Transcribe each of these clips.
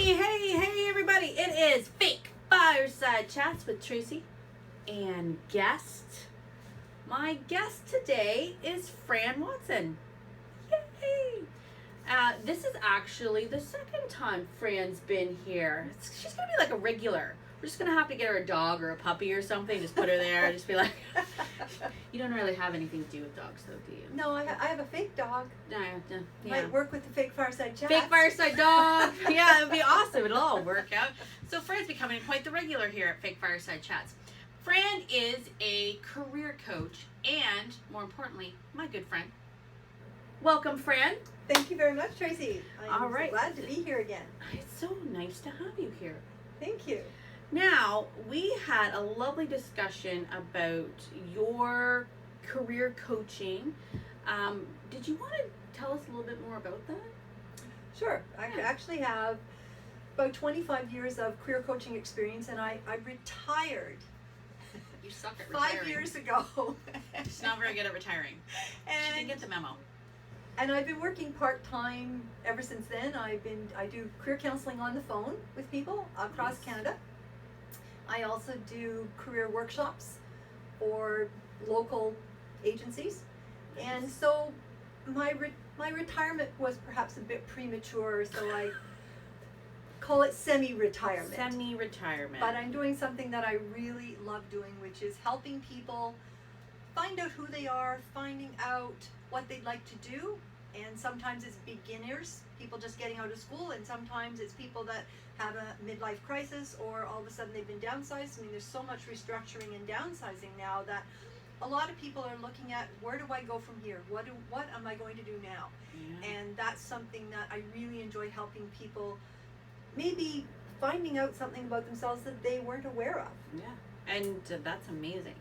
Hey, everybody. It is Fake Fireside Chats with Tracy and guest. My guest today is Fran Watson. Yay! This is actually the second time Fran's been here. She's going to be like a regular. We're just going to have to get her a dog or a puppy or something. Just put her there. Just be like, you don't really have anything to do with dogs, though, do you? No, I have a fake dog. No, yeah. Might work with the Fake Fireside Chats. Fake Fireside Dog. Yeah, it would be awesome. It'll all work out. So Fran's becoming quite the regular here at Fake Fireside Chats. Fran is a career coach and, more importantly, my good friend. Welcome, Fran. Thank you very much, Tracy. I'm All right. glad to be here again. It's so nice to have you here. Thank you. Now, we had a lovely discussion about your career coaching. Did you want to tell us a little bit more about that? Sure. I actually have about 25 years of career coaching experience, and I retired. You suck at retiring. 5 years ago. She's not very good at retiring. She didn't get the memo. And I've been working part-time ever since then. I do career counseling on the phone with people across Canada. I also do career workshops for local agencies. And so my retirement was perhaps a bit premature, so I call it semi-retirement. Semi-retirement. But I'm doing something that I really love doing, which is helping people find out who they are, finding out what they'd like to do. And sometimes it's beginners, people just getting out of school, and sometimes it's people that have a midlife crisis, or all of a sudden they've been downsized. I mean, there's so much restructuring and downsizing now that a lot of people are looking at, where do I go from here? What am I going to do now? Yeah. And that's something that I really enjoy helping people, maybe finding out something about themselves that they weren't aware of. Yeah, and that's amazing.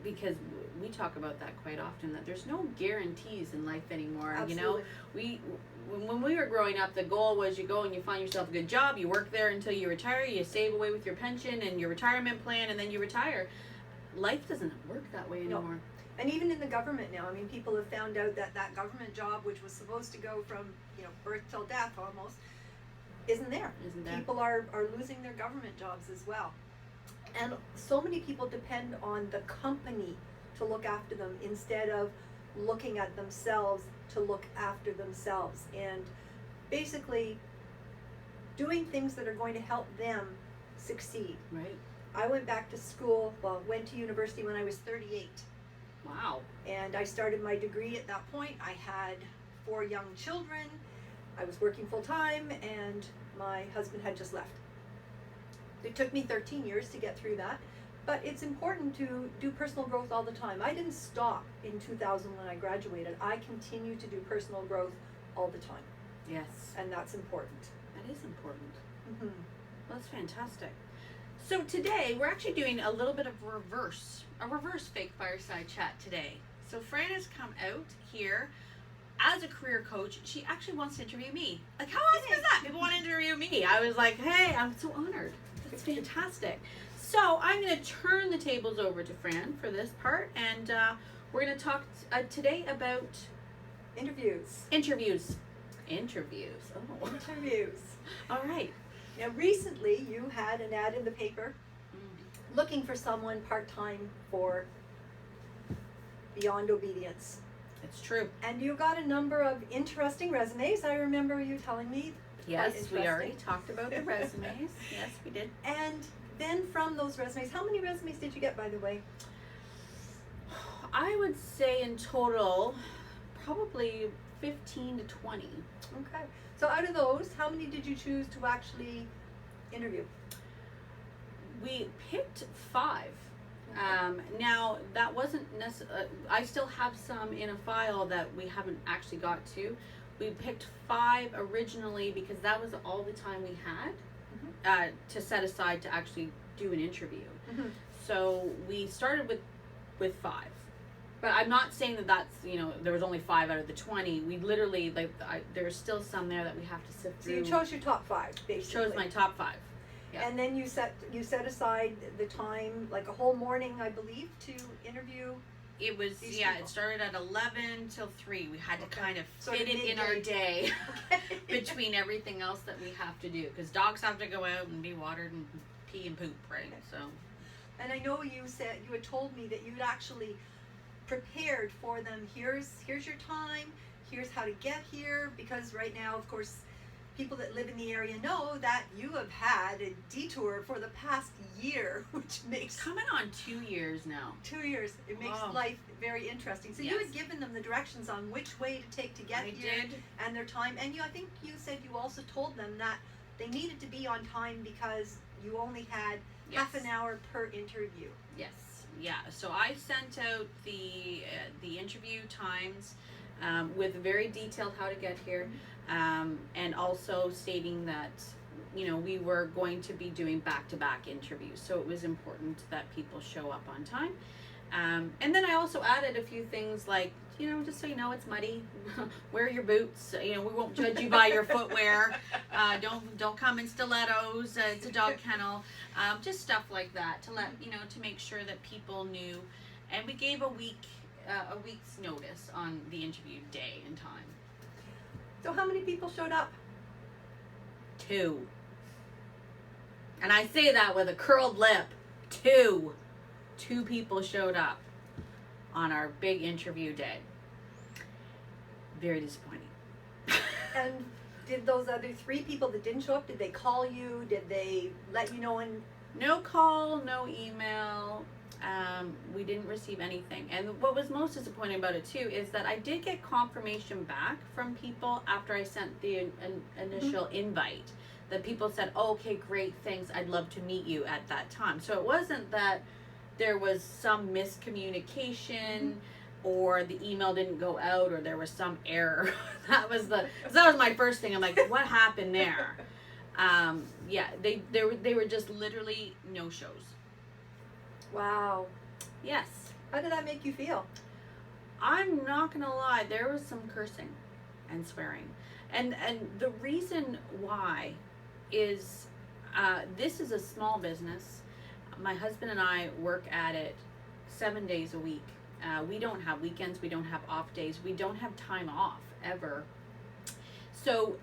Because we talk about that quite often, that there's no guarantees in life anymore. Absolutely. You know, when we were growing up, the goal was you go and you find yourself a good job, you work there until you retire, you save away with your pension and your retirement plan, and then you retire. Life doesn't work that way anymore. No. And even in the government now, I mean, people have found out that government job, which was supposed to go from, birth till death almost, isn't there. People are losing their government jobs as well. And so many people depend on the company to look after them instead of looking at themselves to look after themselves. And basically doing things that are going to help them succeed. Right. I went back to school, went to university when I was 38. Wow. And I started my degree at that point. I had 4 young children. I was working full time, and my husband had just left. It took me 13 years to get through that, but it's important to do personal growth all the time. I didn't stop in 2000 when I graduated. I continue to do personal growth all the time. Yes. And that's important. That is important. Mm-hmm. Well, that's fantastic. So today, we're actually doing a little bit of a reverse Fake Fireside Chat today. So Fran has come out here as a career coach. She actually wants to interview me. Like, how awesome is that? People want to interview me. I was like, hey, I'm so honored. It's fantastic. So I'm going to turn the tables over to Fran for this part, and we're going to talk today about Interviews. Interviews. Oh. Interviews. All right. Now, recently you had an ad in the paper looking for someone part-time for Beyond Obedience. It's true. And you got a number of interesting resumes. I remember you telling me. Yes, we already talked about the resumes. Yes, we did. And then from those resumes, how many resumes did you get, by the way? I would say in total, probably 15 to 20. Okay. So out of those, how many did you choose to actually interview? We picked 5. Now, that wasn't necessarily, I still have some in a file that we haven't actually got to. We picked 5 originally because that was all the time we had to set aside to actually do an interview. Mm-hmm. So we started with 5. But I'm not saying that that's, there was only 5 out of the 20. We literally, there's still some there that we have to sift through. So you chose your top 5, basically. Chose my top 5. Yeah. And then you set aside the time, like a whole morning, I believe, to interview It was, These yeah, people. it started at 11 till 3. We had to Okay. kind of Sort fit of it in our day Okay. between everything else that we have to do. Because dogs have to go out and be watered and pee and poop, right? Okay. So, And I know you said, you had told me that you'd actually prepared for them. Here's your time. Here's how to get here. Because right now, of course, people that live in the area know that you have had a detour for the past year, which makes coming on 2 years now. 2 years. It makes Wow. life very interesting. So you Yes. had given them the directions on which way to take to get I here did. and their time. And I think you said you also told them that they needed to be on time because you only had half Yes. an hour per interview. Yes, yeah. So I sent out the interview times with very detailed how to get here, and also stating that we were going to be doing back-to-back interviews. So it was important that people show up on time. And then I also added a few things like, just so you know, it's muddy. Wear your boots. We won't judge you by your footwear. Don't come in stilettos. It's a dog kennel. Just stuff like that to let to make sure that people knew. And we gave a week's notice on the interview day and time. So how many people showed up? 2. And I say that with a curled lip. 2 people showed up on our big interview day. Very disappointing. And did those other 3 people that didn't show up, did they call you? Did they let you know? And No call, no email. We didn't receive anything. And what was most disappointing about it too is that I did get confirmation back from people after I sent the initial invite. That people said, oh, okay, great, thanks, I'd love to meet you at that time. So it wasn't that there was some miscommunication or the email didn't go out or there was some error. that was my first thing. I'm like, what happened there? Yeah, they were just literally no shows. wow. Yes. How did that make you feel? I'm not gonna lie, there was some cursing and swearing. And the reason why is this is a small business. My husband and I work at it 7 days a week. We don't have weekends, we don't have off days, we don't have time off ever. So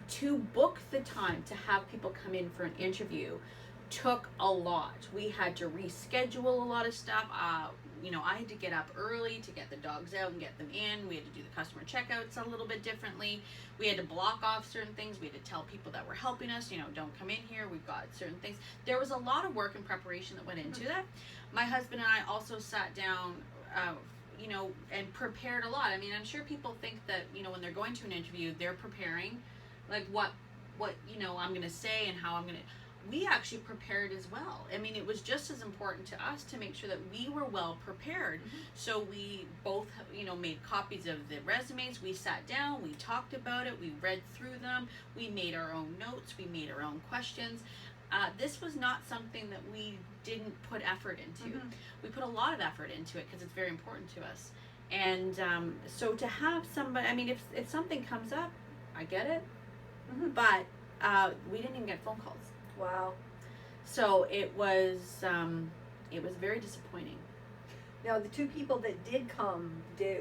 to book the time to have people come in for an interview took a lot. We had to reschedule a lot of stuff. I had to get up early to get the dogs out and get them in. We had to do the customer checkouts a little bit differently. We had to block off certain things. We had to tell people that were helping us, don't come in here. We've got certain things. There was a lot of work and preparation that went into that. My husband and I also sat down, and prepared a lot. I mean, I'm sure people think that, when they're going to an interview, they're preparing, like what I'm going to say and how I'm going to. We actually prepared as well. I mean, it was just as important to us to make sure that we were well prepared. So we both, made copies of the resumes. We sat down, we talked about it, we read through them, we made our own notes, we made our own questions. This was not something that we didn't put effort into. We put a lot of effort into it because it's very important to us. And so to have somebody, I mean, if something comes up, I get it, but we didn't even get phone calls. Wow. So it was very disappointing. Now, the 2 people that did come,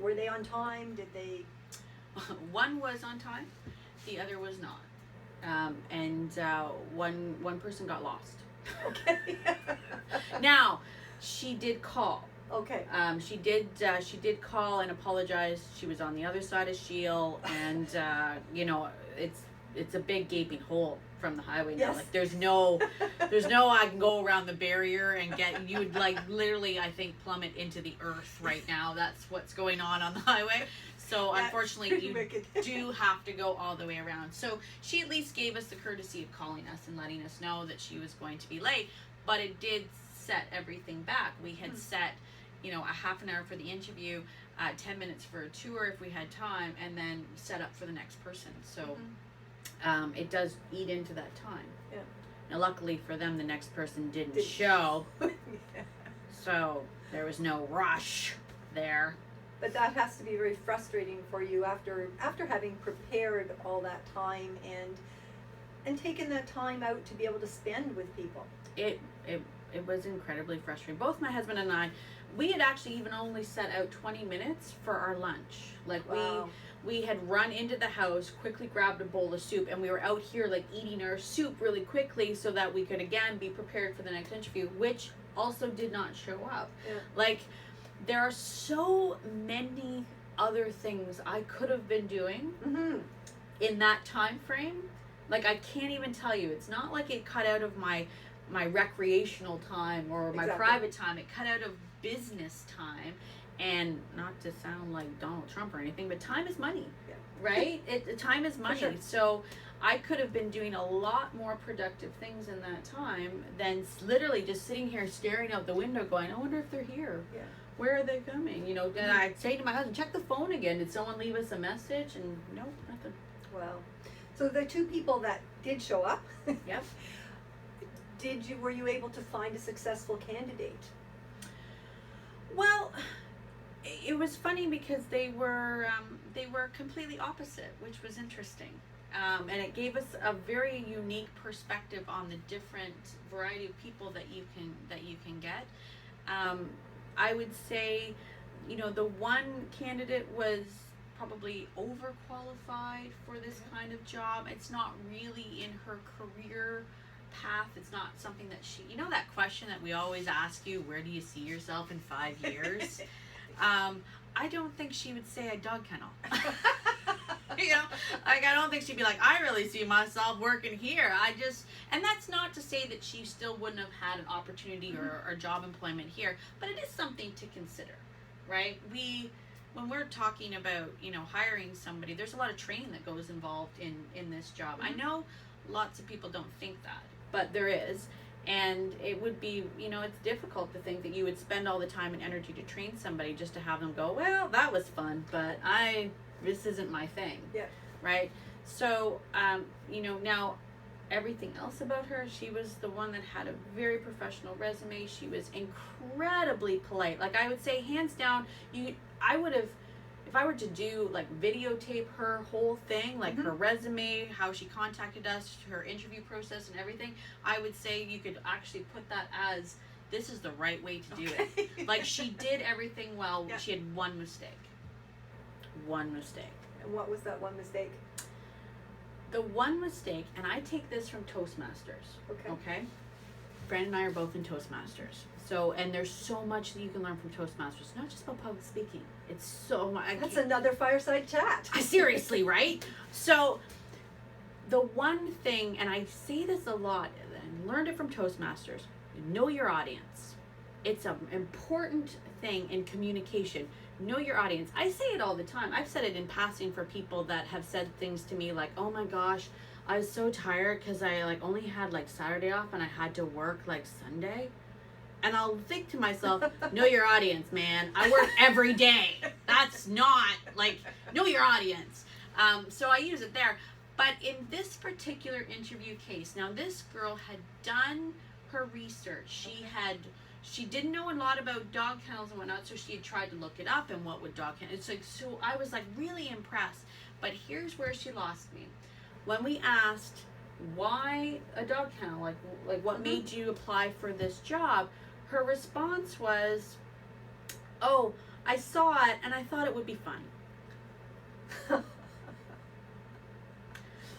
were they on time? Did they? One was on time, the other was not, and one person got lost. Okay. Now, she did call. Okay. She did call and apologize. She was on the other side of Shield, and it's a big gaping hole from the highway now. Yes. Like there's no I can go around the barrier and you would like literally I think plummet into the earth right now. That's what's going on the highway. So That's unfortunately you wicked. do have to go all the way around. So she at least gave us the courtesy of calling us and letting us know that she was going to be late, but it did set everything back. We had set a half an hour for the interview, 10 minutes for a tour if we had time, and then set up for the next person. So it does eat into that time. Yeah. Now, luckily for them, the next person didn't show, so there was no rush there. But that has to be very frustrating for you after having prepared all that time and taken that time out to be able to spend with people. It was incredibly frustrating. Both my husband and I, we had actually even only set out 20 minutes for our lunch. Like Wow. we had run into the house, quickly grabbed a bowl of soup, and we were out here like eating our soup really quickly so that we could again be prepared for the next interview, which also did not show up. Yeah. Like, there are so many other things I could have been doing Mm-hmm. in that time frame. Like, I can't even tell you. It's not like it cut out of my recreational time or my Exactly. private time. It cut out of business time. And not to sound like Donald Trump or anything, but time is money, Yeah. right? Time is money. Sure. So I could have been doing a lot more productive things in that time than literally just sitting here staring out the window going, I wonder if they're here. Yeah. Where are they coming? You know, and I'd say to my husband, check the phone again. Did someone leave us a message? And nope, nothing. Wow. So the two people that did show up, Yep. were you able to find a successful candidate? Well, it was funny because they were completely opposite, which was interesting, and it gave us a very unique perspective on the different variety of people that you can get. I would say, you know, the one candidate was probably overqualified for this kind of job. It's not really in her career path. It's not something that she, you know, that question that we always ask you, where do you see yourself in 5 years? I don't think she would say a dog kennel. You know, like, I don't think she'd be like, I really see myself working here. And that's not to say that she still wouldn't have had an opportunity or job employment here, but it is something to consider, right? When we're talking about, you know, hiring somebody, there's a lot of training that goes involved in this job. I know lots of people don't think that, but there is. And it would be, you know, it's difficult to think that you would spend all the time and energy to train somebody just to have them go, well, that was fun, but this isn't my thing. Yeah. Right? So, you know, now everything else about her, she was the one that had a very professional resume. She was incredibly polite. Like, I would say, hands down, I would have, if I were to do, like, videotape her whole thing, like her resume, how she contacted us, her interview process and everything, I would say you could actually put that as, this is the right way to do it. Like, she did everything well. Yeah. She had one mistake. One mistake. And what was that one mistake? The one mistake, and I take this from Toastmasters. Okay. Fran and I are both in Toastmasters. So, and there's so much that you can learn from Toastmasters. It's not just about public speaking. It's so much. That's another fireside chat. Seriously, right? So, the one thing, and I say this a lot, and learned it from Toastmasters, know your audience. It's an important thing in communication. Know your audience. I say it all the time. I've said it in passing for people that have said things to me like, oh my gosh, I was so tired because I only had Saturday off and I had to work Sunday. And I'll think to myself, know your audience, man. I work every day. That's not know your audience. So I use it there. But in this particular interview case, now this girl had done her research. She didn't know a lot about dog kennels and whatnot, so she had tried to look it up and what would dog kennels. So I was really impressed. But here's where she lost me. When we asked why a dog kennel, like what made you apply for this job, her response was, oh, I saw it and I thought it would be fun.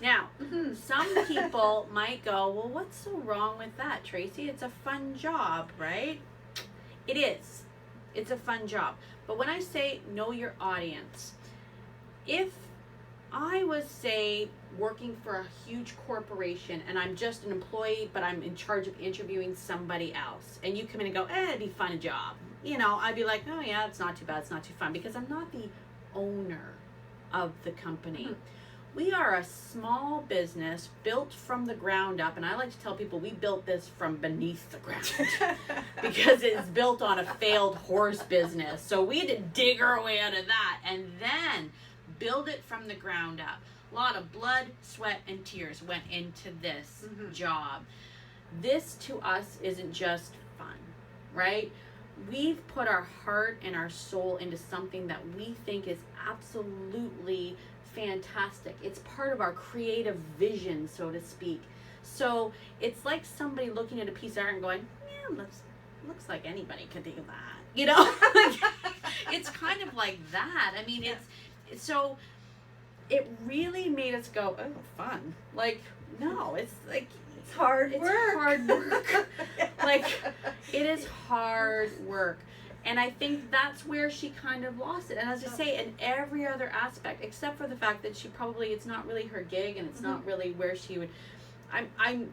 Now, some people might go, well, what's so wrong with that, Tracy? It's a fun job, right? It is. It's a fun job. But when I say know your audience, if I was, say, working for a huge corporation and I'm just an employee, but I'm in charge of interviewing somebody else, and you come in and go, it'd be a fun job. You know, I'd be like, oh yeah, it's not too bad, it's not too fun, because I'm not the owner of the company. We are a small business built from the ground up, and I like to tell people we built this from beneath the ground because it's built on a failed horse business. So we had to dig our way out of that and then build it from the ground up. A lot of blood, sweat, and tears went into this job. This to us isn't just fun, right? We've put our heart and our soul into something that we think is absolutely fantastic. It's part of our creative vision, so to speak. So it's like somebody looking at a piece of art and going, yeah, looks like anybody could do that. you know? Like, it's kind of like that. I mean, it's so it really made us go, oh, fun. Like, no, it's like it's hard work. It's hard work. Like, it is hard work. And I think that's where she kind of lost it. And as I say, in every other aspect, except for the fact that she probably, it's not really her gig and it's not really where she would, I'm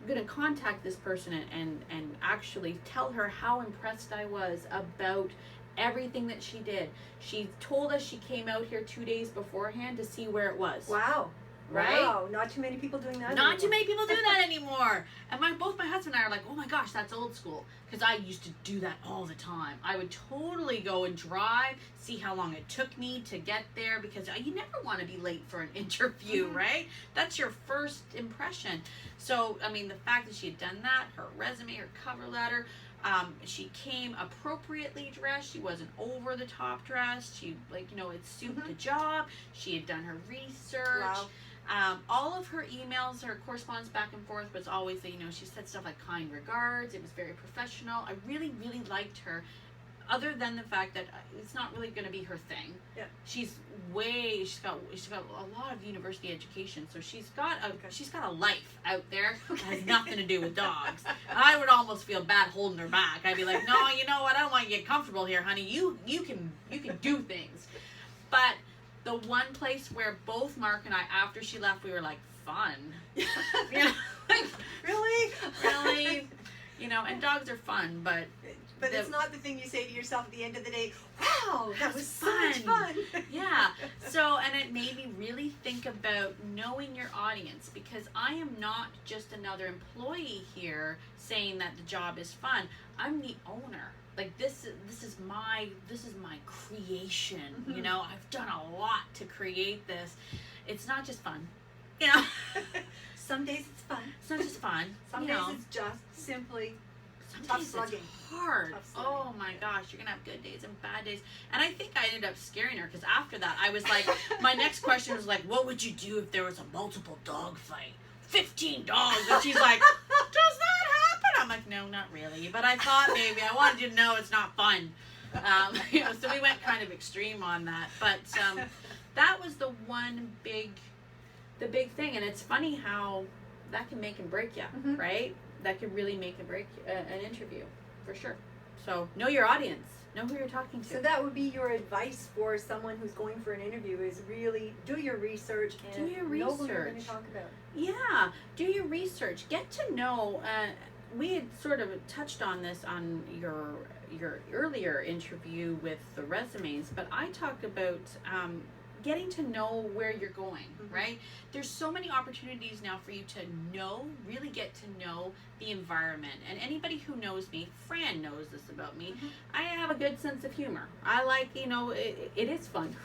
going to contact this person and actually tell her how impressed I was about everything that she did. She told us she came out here 2 days beforehand to see where it was. Wow. Right? Wow, not too many people doing that. Not too many people do that anymore. And both my husband and I are like, oh my gosh, that's old school. Because I used to do that all the time. I would totally go and drive, see how long it took me to get there, because you never want to be late for an interview, right? That's your first impression. So, I mean, the fact that she had done that, her resume, her cover letter, she came appropriately dressed. She wasn't over the top dressed. She, like, you know, it suited the job. She had done her research. Wow. All of her emails, her correspondence back and forth was always, you know, she said stuff like kind regards. It was very professional. I really, really liked her, other than the fact that it's not really going to be her thing. Yeah. She's got a lot of university education, so she's got a life out there that has nothing to do with dogs. And I would almost feel bad holding her back. I'd be like, no, you know what? I don't want you to get comfortable here, honey. You can do things, but the one place where both Mark and I, after she left, we were like, fun. You know, like, really? You know, and dogs are fun, but it's not the thing you say to yourself at the end of the day, wow, that was so much fun. Yeah. So, and it made me really think about knowing your audience, because I am not just another employee here saying that the job is fun. I'm the owner. Like, this is my creation. You know, I've done a lot to create this. It's not just fun. You know, some days it's fun. It's not just fun. Some days it's just simply tough slugging. It's hard. Oh my gosh, you're gonna have good days and bad days. And I think I ended up scaring her, because after that I was like, my next question was like, what would you do if there was a multiple dog fight? 15 dogs. And she's like, does that happen? I'm like, no, not really. But I thought maybe I wanted you to know it's not fun. You know, so we went kind of extreme on that. But that was the big thing. And it's funny how that can make and break you, right? That can really make and break an interview, for sure. So know your audience. Know who you're talking to. So that would be your advice for someone who's going for an interview, is really do your research and know who you're going to talk about. Yeah, do your research. Get to know. We had sort of touched on this on your earlier interview with the resumes, but I talked about getting to know where you're going, right? There's so many opportunities now for you to really get to know the environment. And anybody who knows me, Fran knows this about me, I have a good sense of humor. I like, you know, it is fun.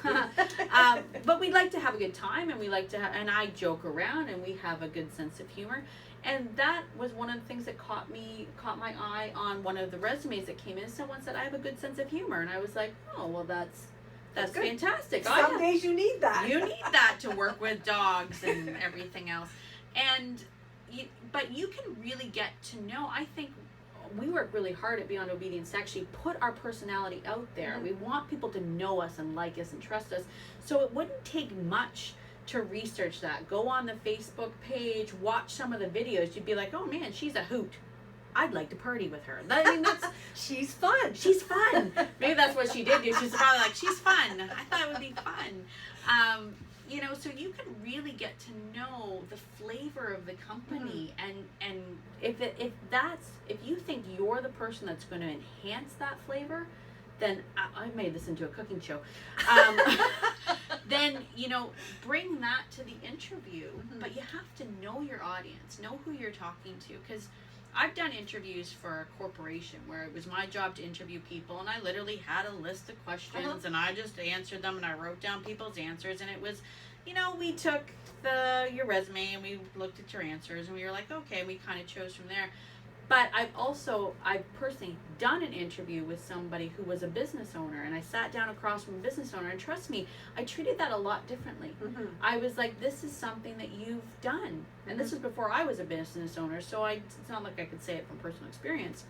But we like to have a good time, and we like to and I joke around, and we have a good sense of humor. And that was one of the things that caught my eye on one of the resumes that came in. Someone said, I have a good sense of humor. And I was like, oh, well, that's fantastic. Some days you need that. You need that to work with dogs and everything else. And but you can really get to know, I think we work really hard at Beyond Obedience to actually put our personality out there. We want people to know us and like us and trust us. So it wouldn't take much to research that. Go on the Facebook page, watch some of the videos. You'd be like, oh man, she's a hoot. I'd like to party with her. I mean, she's fun. She's fun. Maybe that's what she did do. She's probably like, she's fun. I thought it would be fun. You know, so you can really get to know the flavor of the company, and if you think you're the person that's going to enhance that flavor, then I made this into a cooking show. Then, you know, bring that to the interview. But you have to know your audience, know who you're talking to, because I've done interviews for a corporation where it was my job to interview people, and I literally had a list of questions, and I just answered them, and I wrote down people's answers, and it was, you know, we took your resume, and we looked at your answers, and we were like, okay, we kind of chose from there. But I've personally done an interview with somebody who was a business owner, and I sat down across from a business owner, and trust me, I treated that a lot differently. I was like, this is something that you've done. And this was before I was a business owner, so it's not like I could say it from personal experience.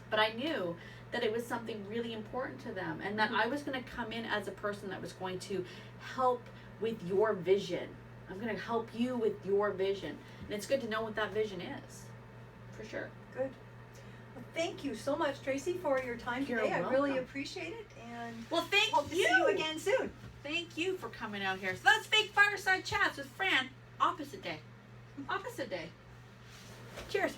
But I knew that it was something really important to them, and that I was going to come in as a person that was going to help with your vision. I'm going to help you with your vision. And it's good to know what that vision is. For sure. Good. Well, thank you so much, Tracy, for your time You're today. welcome. I really appreciate it. And Well, thank hope to you. see you again soon. Thank you for coming out here. So that's Fake Fireside Chats with Fran. Opposite day. Opposite day. Cheers.